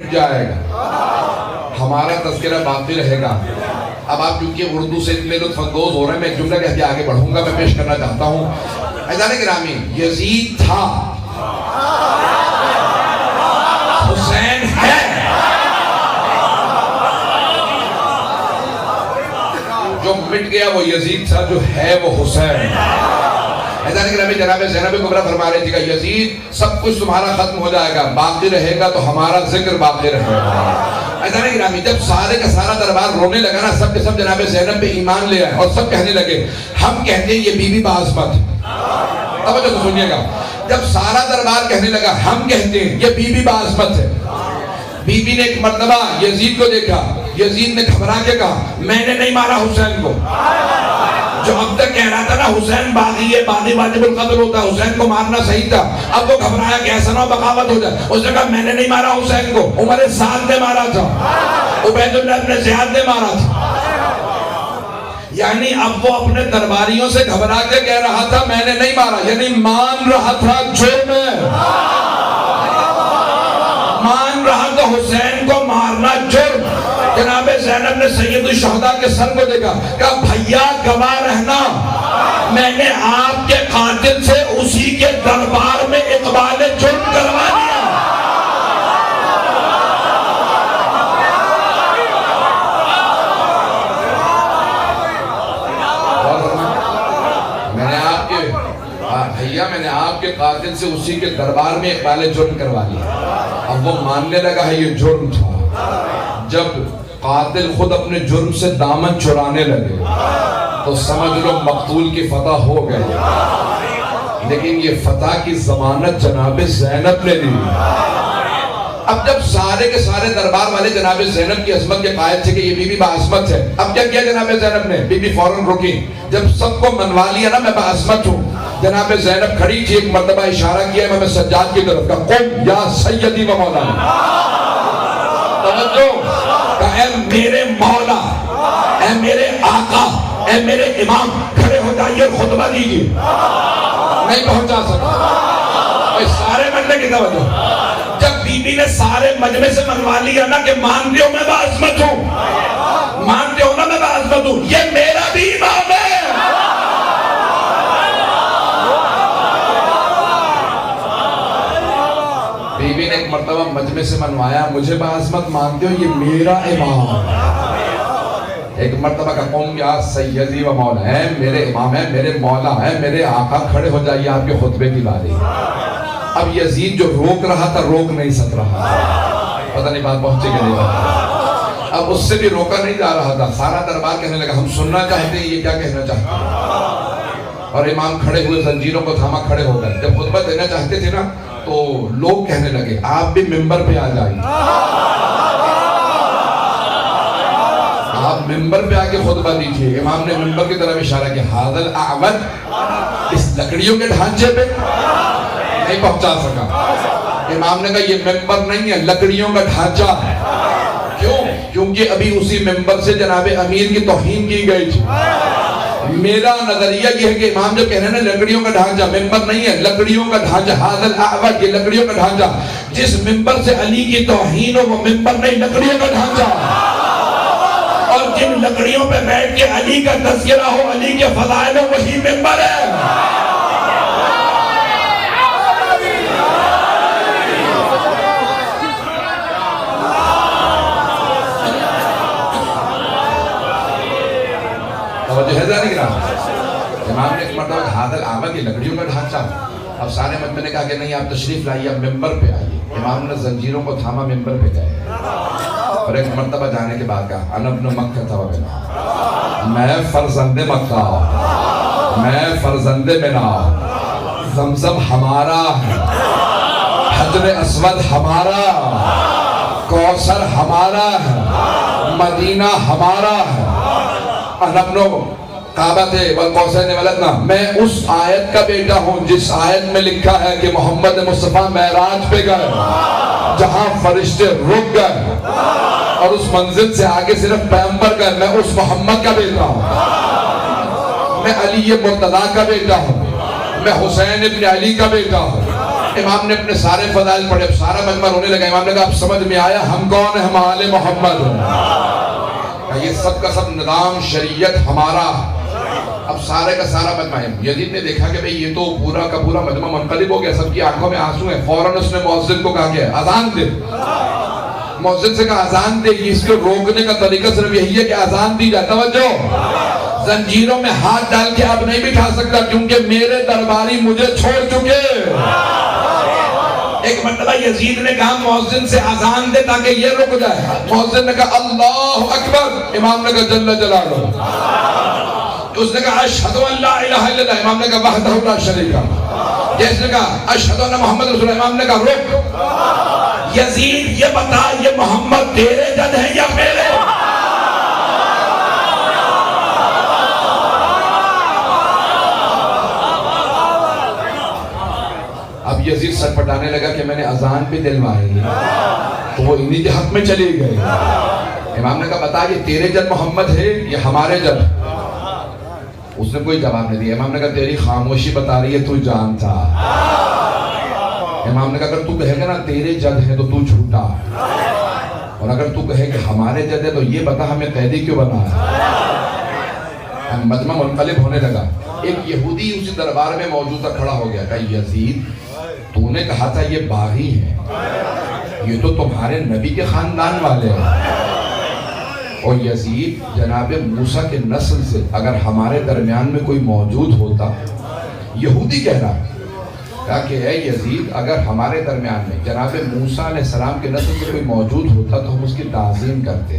जाएगा, हमारा तज़किरा बाकी रहेगा। अब आप क्योंकि उर्दू से इतने लुत्फ़अंदोज़ हो रहे हैं, मैं एक जुमला कह के आगे बढ़ूंगा। मैं पेश करना चाहता हूँ, अज़ान गिरामी, यज़ीद था, हुसैन है। जो मिट गया वो यज़ीद था, जो है वो हुसैन। जनाब ज़ैनब कुबरा फरमा रही थी कि यज़ीद सब कुछ तुम्हारा खत्म हो जाएगा, बाकी रहेगा तो हमारा जिक्र बाकी रहेगा। जब सारे का सारा दरबार रोने लगा ना, सब के सब जनाब ज़ैनब पे ईमान ले आए और सब कहने लगे हम कहते हैं ये बीबी बाज़मत। अब तो सुनिएगा, जब सारा दरबार कहने लगा हम कहते हैं ये बीबी बाज़मत है, बीबी ने एक मर्तबा यज़ीद को देखा, यज़ीद ने घबरा के कहा मैंने नहीं मारा हुसैन को। जो अब तक कह रहा था ना हुसैन बागी है, बागी वाजिबुल कत्ल होता है, हुसैन को मारना सही था, अब वो घबराया कि ऐसा ना बगावत हो जाए। उसने कहा मैंने नहीं मारा हुसैन को, उमर साद ने मारा था, उबैदुल्लाह इब्न ज़ियाद ने मारा था। यानी अब वो अपने दरबारियों से घबरा के कह रहा था मैंने नहीं मारा, यानी मान रहा था जुर्म है, मान रहा था हुसैन को मारना जुर्म। जनाब ज़ैनब ने सैयदुल शुहदा के सर को देखा, कहा भैया गवाह रहना, मैंने आपके कातिल से उसी के दरबार में इकबाल जुर्म करवा दिया। मैंने आपके कातिल से उसी के दरबार में इकबाल जुर्म करवा दिया। अब वो मानने लगा है ये जुर्म था। जब कातिल खुद अपने जुर्म से दामन चुराने लगे तो समझ लो मकतूल की फतह हो गई, लेकिन ये फतह की जमानत जनाब ज़ैनब ने दी। अब जब सारे के सारे दरबार वाले जनाब ज़ैनब की अज़मत के कायल थे कि ये बीबी बाअज़मत है, अब क्या किया जनाब ज़ैनब ने, बीबी फौरन रुकी। जब सबको मनवा लिया ना मैं बाअज़मत हूँ, जनाब ज़ैनब खड़ी थी, एक मर्तबा इशारा किया इमाम सज्जाद की तरफ का, कुम या सैयदी व मौलाना, तवज्जो, ऐ मेरे मौला, ऐ मेरे आका, ऐ मेरे इमाम, खड़े हो जाइए खुतबा दीजिए। नहीं पहुंचा सका सारे मजमे की तवज्जो। जब बीबी ने सारे मजमे से मनवा लिया ना कि मानते हो मैं बाअज़मत हूँ, मानते हो ना मैं बाअज़मत हूँ, ये मेरा भी इमाम है। बीबी ने एक मर्तबा मजमे से मनवाया, मुझे बाअज़मत मानते हो, ये मेरा इमाम। एक मर्तबा का कौम या सैयदी व मौला है, मेरे इमाम है, मेरे मौला है, मेरे आका, खड़े हो जाइए आपके खुतबे की बारी। अब यजीद जो रोक रहा था रोक नहीं सक रहा, पता नहीं बात पहुंची कि नहीं। अब उससे भी रोका नहीं जा रहा था, सारा दरबार कहने लगा हम सुनना चाहते हैं ये क्या कहना चाहते हैं। और इमाम खड़े हुए, जंजीरों को थामा खड़े हो गए। जब खुतबा देना चाहते थे ना तो लोग कहने लगे आप भी मिंबर पे आ जाइए, आप मिंबर पे आके खुतबा दीजिए। इमाम ने मिंबर की तरफ इशारा किया, हाज़ल अअवद, इस लकड़ियों के ढांचे पे नहीं पहुंचा सका। इमाम ने कहा ये मिंबर नहीं है, लकड़ियों का ढांचा है। क्यों? क्योंकि अभी उसी मिंबर से जनाब अमीर की तौहीन की गई थी। मेरा नजरिया यह है कि इमाम जो कह रहे हैं ना लकड़ियों का ढांचा, मिंबर नहीं है, लकड़ियों का ढांचा, हाज़ल अअवद, ये लकड़ियों का ढांचा। जिस मिंबर से अली की तौहीन हो वो मिंबर नहीं, लकड़ियों का ढांचा। और जिन लकड़ियों पे बैठ के अली का तज़किरा हो, अली के फज़ाइल हो, वही मिंबर है। इमाम ने एक मर्तबा हाज़ल अअवद की लकड़ियों का ढांचा। अब सारे मजमे ने कहा कि नहीं आप तशरीफ लाइए, आप मिंबर पे आइए। इमाम ने जंजीरों को थामा, मिंबर पे गए और एक मर्तबा जाने के बाद कहा अना इब्न मक्का था, मैं फर्जंदे मक्का, मैं फर्जंदे मिना, ज़मज़म हमारा है, हजर अस्वद हमारा, कौसर हमारा है, मदीना हमारा है। अनबनो काबा थे वल कौसैन वलदना, मैं उस आयत का बेटा हूँ जिस आयत में लिखा है कि मोहम्मद मुस्तफा मेराज पे गए, जहाँ फरिश्ते रुक गए और उस मंजिल से आगे सिर्फ पैगंबर गए। मैं उस मोहम्मद का बेटा हूँ, मैं अली मुर्तदा का बेटा हूँ, मैं हुसैन इब्न अली का बेटा हूँ, इमाम ने अपने सारे फजाइल पढ़े, सारा मजमा रोने लगा। इमाम ने कहा अब समझ में आया हम कौन है, हम आले मोहम्मद। ये सब का सब निज़ाम शरीयत हमारा। अब सारे का सारा मजमा है। यजीद ने देखा कि भाई ये तो पूरा का पूरा मजमा मुनक़लिब हो गया, सबकी आंखों में आंसू है। फौरन उसने मुअज्जिन को कहा कि अजान दे। मुअज्जिन से कहा अजान दे। इसको रोकने का तरीका सिर्फ यही है कि अजान दी जाए। तवज्जो, जंजीरों में हाथ डाल के अब नहीं बिठा सकता, क्योंकि मेरे दरबारी मुझे छोड़ चुके। एक मरतबा यजीद ने कहा मुअज्जिन से अजान दे ताकि ये रुक जाए। मुअज्जिन ने कहा अल्लाहु अकबर। इमाम ने कहा जल्ल जलालुहु। उसने कहा अशहदु अल्ला इलाहा इल्लल्लाह। इमाम ने कहा वहदहु ला शरीका लहु। जैसे कहा अशहदु अन्ना मुहम्मद रसूलुल्लाह। इमाम ने कहा रुक, यजीद ये बता ये मोहम्मद तेरे जद है या मेरे? अब यजीद सटपटाने लगा कि मैंने अजान भी दिलवाई, तो वो इन्हीं के हक में चले गए। इमाम ने कहा बता ये तेरे जद मोहम्मद है ये हमारे जद? उसने कोई जवाब नहीं दिया। इमाम ने कहा तेरी खामोशी बता रही है तू जानता। इमाम ने कहा अगर तू कहेगा ना तेरे जद है तो तू झूठा, और अगर तू कहे कि हमारे जद है तो ये बता हमें कैदी क्यों बना है। मजमा मुनक़लिब होने लगा। एक यहूदी उसी दरबार में मौजूद था, खड़ा हो गया। कहा यजीद तूने कहा था ये बागी हैं, ये तो तुम्हारे नबी के खानदान वाले हैं। और यजीद जनाबे मूसा के नस्ल से अगर हमारे दरमियान में कोई मौजूद होता, यहूदी कह रहा कहा कि है यजीद अगर हमारे दरमियान में जनाबे मूसा अलैहिस्सलाम के नस्ल से कोई मौजूद होता तो हम उसकी ताज़ीम करते।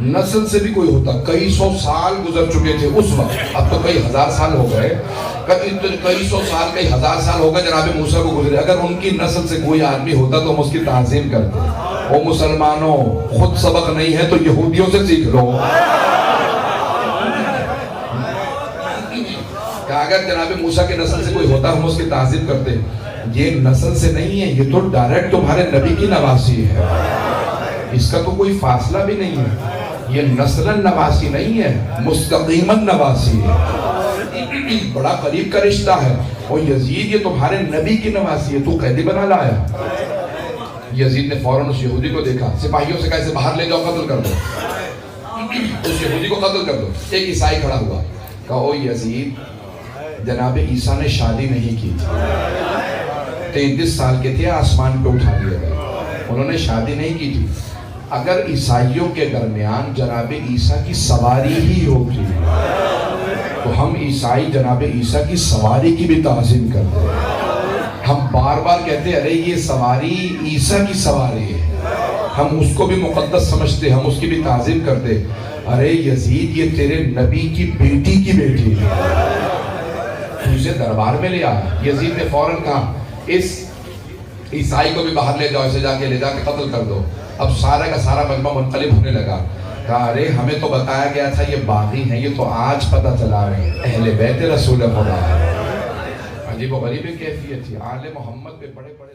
नस्ल से भी कोई होता, कई सौ साल गुजर चुके थे उस वक्त, अब तो कई हजार साल हो गए। कई सौ साल कई हजार साल हो गए जनाबे मूसा को गुजरे। अगर उनकी नस्ल से कोई आदमी होता तो हम उसकी ताज़ीम करते। ओ मुसलमानों, खुद सबक नहीं है तो यहूदियों से सीख लो। अगर जनाबे मूसा के नस्ल से कोई होता हम उसकी ताज़ीम करते। ये नस्ल से नहीं है, ये तो डायरेक्ट तुम्हारे नबी की नवासी है, इसका तो कोई फासला भी नहीं है। ये नस्लन नवासी नहीं है, मुस्तकीमन नवासी है, बड़ा करीब का रिश्ता है। और यजीद ये तुम्हारे नबी की नवासी है, तू कैदी बना लाया। यजीद ने फौरन उस यहूदी को देखा, सिपाहियों से कहा इसे बाहर ले जाओ, कत्ल कर दो, उस यहूदी को कत्ल कर दो। एक ईसाई खड़ा हुआ, कहा ओ यजीद जनाबे ईसा ने शादी नहीं की थी, 33 साल के थे, आसमान पे उठा दिया गया, उन्होंने शादी नहीं की थी। अगर ईसाइयों के दरमियान जनाबे ईसा की सवारी ही होती तो हम ईसाई जनाबे ईसा की सवारी की भी ताज़ीम करते हैं। हम बार बार कहते अरे ये सवारी ईसा की सवारी है, हम उसको भी मुक़द्दस समझते, हम उसकी भी ताज़ीम करते। अरे यजीद ये तेरे नबी की बेटी की बेटी है, उसे दरबार में ले आया। यजीद ने फौरन कहा इस ईसाई को भी बाहर ले जाओ, इसे जाके ले जाके कत्ल कर दो। अब सारा का सारा मजमा मुनक़लिब होने लगा। कहा अरे हमें तो बताया गया था ये बागी हैं, ये तो आज पता चला रहे हैं अहले बैत रसूल खुदा। अजीब व गरीब कैफियत थी, आले मोहम्मद पे बड़े बड़े